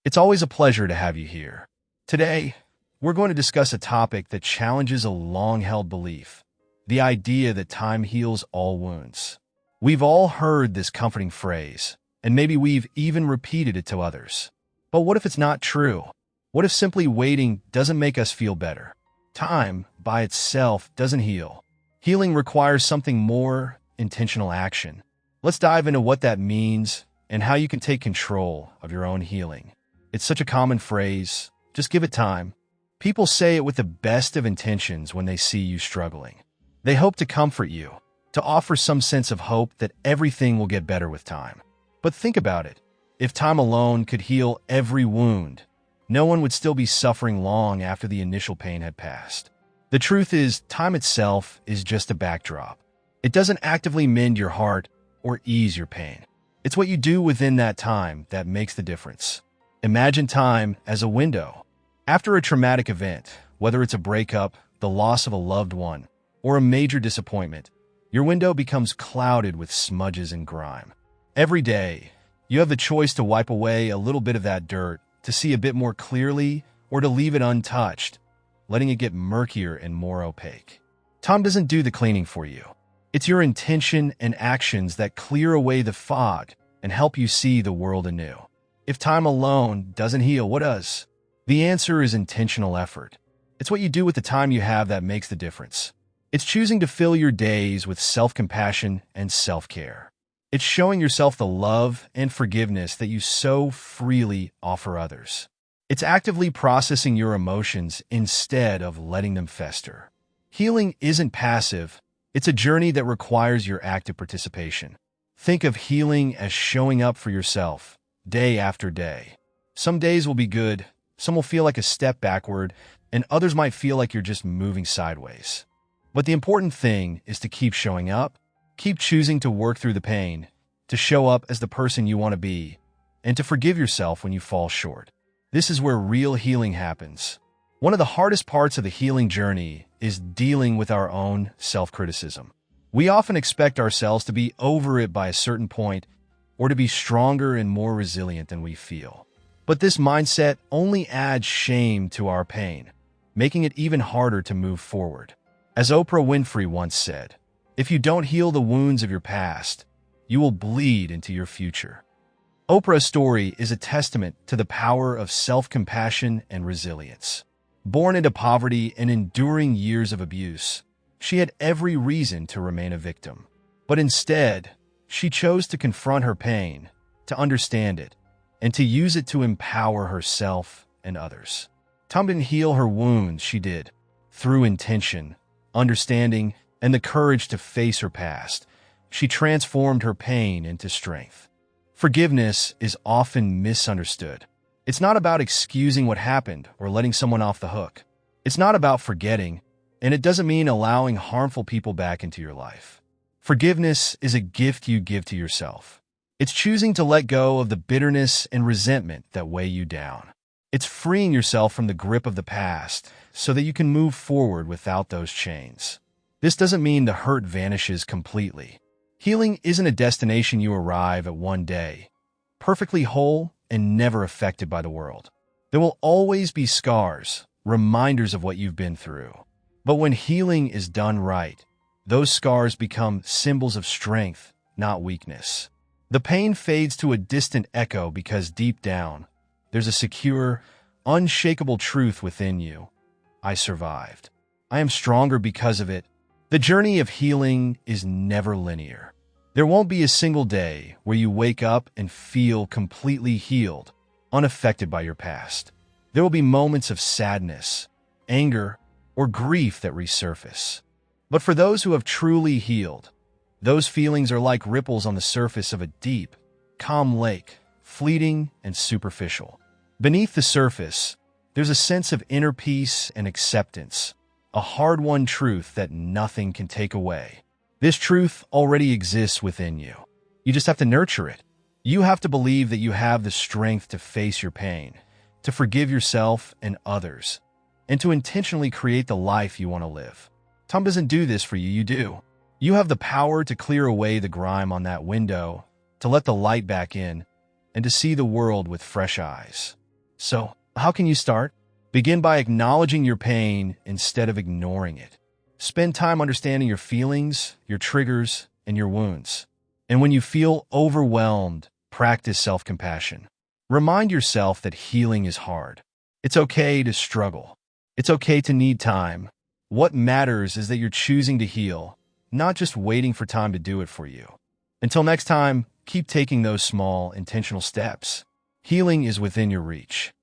It's always a pleasure to have you here. Today, we're going to discuss a topic that challenges a long-held belief, the idea that time heals all wounds. We've all heard this comforting phrase, and maybe we've even repeated it to others. But what if it's not true? What if simply waiting doesn't make us feel better? Time, by itself, doesn't heal. Healing requires something more: intentional action. Let's dive into what that means and how you can take control of your own healing. It's such a common phrase, just give it time. People say it with the best of intentions when they see you struggling. They hope to comfort you, to offer some sense of hope that everything will get better with time. But think about it. If time alone could heal every wound, no one would still be suffering long after the initial pain had passed. The truth is, time itself is just a backdrop. It doesn't actively mend your heart or ease your pain. It's what you do within that time that makes the difference. Imagine time as a window. After a traumatic event, whether it's a breakup, the loss of a loved one, or a major disappointment, your window becomes clouded with smudges and grime. Every day, you have the choice to wipe away a little bit of that dirt, to see a bit more clearly, or to leave it untouched, letting it get murkier and more opaque. Time doesn't do the cleaning for you. It's your intention and actions that clear away the fog and help you see the world anew. If time alone doesn't heal, what does? The answer is intentional effort. It's what you do with the time you have that makes the difference. It's choosing to fill your days with self-compassion and self-care. It's showing yourself the love and forgiveness that you so freely offer others. It's actively processing your emotions instead of letting them fester. Healing isn't passive. It's a journey that requires your active participation. Think of healing as showing up for yourself, day after day. Some days will be good, some will feel like a step backward, and others might feel like you're just moving sideways. But the important thing is to keep showing up, keep choosing to work through the pain, to show up as the person you want to be, and to forgive yourself when you fall short. This is where real healing happens. One of the hardest parts of the healing journey is dealing with our own self-criticism. We often expect ourselves to be over it by a certain point, or to be stronger and more resilient than we feel. But this mindset only adds shame to our pain, making it even harder to move forward. As Oprah Winfrey once said, "If you don't heal the wounds of your past, you will bleed into your future." Oprah's story is a testament to the power of self-compassion and resilience. Born into poverty and enduring years of abuse, she had every reason to remain a victim. But instead, she chose to confront her pain, to understand it, and to use it to empower herself and others. Time didn't heal her wounds, she did. Through intention, understanding, and the courage to face her past, she transformed her pain into strength. Forgiveness is often misunderstood. It's not about excusing what happened or letting someone off the hook. It's not about forgetting, and it doesn't mean allowing harmful people back into your life. Forgiveness is a gift you give to yourself. It's choosing to let go of the bitterness and resentment that weigh you down. It's freeing yourself from the grip of the past so that you can move forward without those chains. This doesn't mean the hurt vanishes completely. Healing isn't a destination you arrive at one day, perfectly whole and never affected by the world. There will always be scars, reminders of what you've been through. But when healing is done right, those scars become symbols of strength, not weakness. The pain fades to a distant echo because deep down, there's a secure, unshakable truth within you. I survived. I am stronger because of it. The journey of healing is never linear. There won't be a single day where you wake up and feel completely healed, unaffected by your past. There will be moments of sadness, anger, or grief that resurface. But for those who have truly healed, those feelings are like ripples on the surface of a deep, calm lake, fleeting and superficial. Beneath the surface, there's a sense of inner peace and acceptance, a hard-won truth that nothing can take away. This truth already exists within you. You just have to nurture it. You have to believe that you have the strength to face your pain, to forgive yourself and others, and to intentionally create the life you want to live. Time doesn't do this for you, you do. You have the power to clear away the grime on that window, to let the light back in, and to see the world with fresh eyes. So, how can you start? Begin by acknowledging your pain instead of ignoring it. Spend time understanding your feelings, your triggers, and your wounds. And when you feel overwhelmed, practice self-compassion. Remind yourself that healing is hard. It's okay to struggle. It's okay to need time. What matters is that you're choosing to heal, not just waiting for time to do it for you. Until next time, keep taking those small, intentional steps. Healing is within your reach.